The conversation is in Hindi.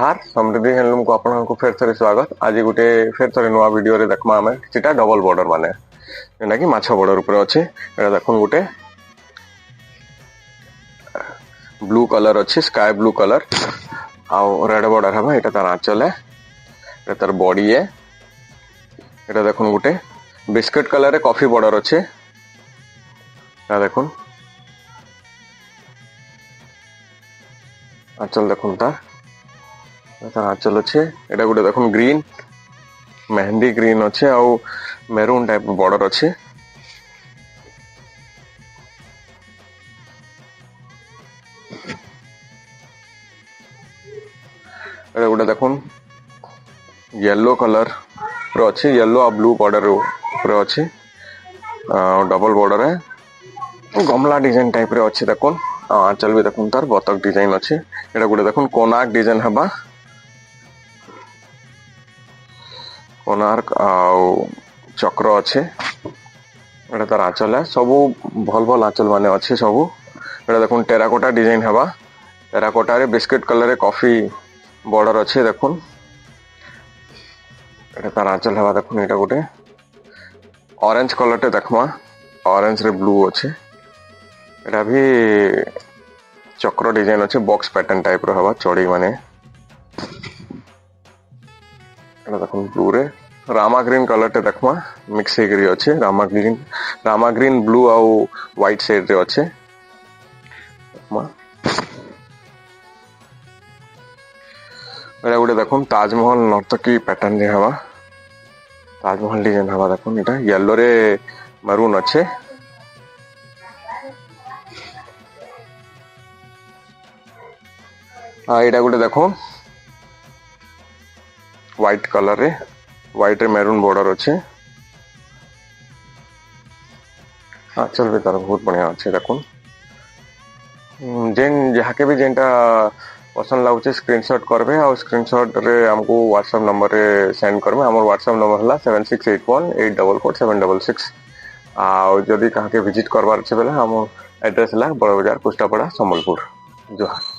नमस्कार समृद्धि हैंडलूम को आपको फेर थरे स्वागत। आज गोटे फेर थरे नुआ वीडियो रे देखमा आमे किछिटा डबल बॉर्डर माने जेना कि माछ बॉर्डर ऊपर अछि। एटा देखुन गोटे ब्लू कलर अछि, स्काई ब्लू कलर आ रेड बॉर्डर हबा। एटा तार आंचल है, एटा तार बॉडी है। एटा देखुन गोटे बिस्किट कलर रे कॉफी बॉर्डर अछि। एटा देखुन आंचल देखुन तार आंचल अच्छे। एटा गोटे देखुन ग्रीन मेहंदी ग्रीन अच्छे आउ मेरून टाइप बॉर्डर अच्छे। एटा गोटे देखुन येलो कलर रो अच्छे, येलो आ ब्लू बॉर्डर रो अच्छे। डबल बॉर्डर है, गमला डिजाइन टाइप रे अच्छे। देखुन आंचल भी देखुन तार बतक डिजाइन अच्छे। एटा गोटे देखुन कोनार्क डिजाइन हबा, कोनार्क आउ चक्र अच्छे। एटा तार आंचल है, सबू भल भल आंचल माने अच्छे सबू। एटा देखुन टेराकोटा डिजाइन हबा, टेराकोटा रे बिस्किट कलर रे कॉफी बॉर्डर अच्छे। देखुन एटा तार आंचल हबा। देखुन एटा गोटे ऑरेंज कलर टे देखमा, ऑरेंज रे ब्लू अच्छे। एटा भी चक्र डिजाइन अच्छे, बॉक्स पैटर्न टाइप रो हबा चढ़ी माने। एटा देखुन ब्लू रे रामा ग्रीन कलर टे देखमा मिक्स हेकरी अच्छे। रामा ग्रीन ब्लू आउ व्हाइट शेड रे अच्छे। एटा गोटे देखुन ताजमहल नर्तकी पैटर्न रे हवा, ताजमहल डिजाइन हवा। देखुन एटा येलो रे मरून अच्छे। एटा गोटे देखुन व्हाइट कलर रे, व्हाइट रे मेरून बॉर्डर अच्छे। आंचल भी तार बहुत बढ़िया अच्छे। देखुन जेन जहाके भी जेनटा पसंद लाଗୁଛି स्क्रीनशॉट करबे और स्क्रीनशॉट रे हमको व्हाट्सएप नंबर रे सेंड करबे। हमर व्हाट्सएप नंबर हला 7681844766। आ जदी कहा के विजिट करबार छै बेले हम एड्रेस हला बड़ बाजार कुष्टापड़ा संबलपुर। जोहार।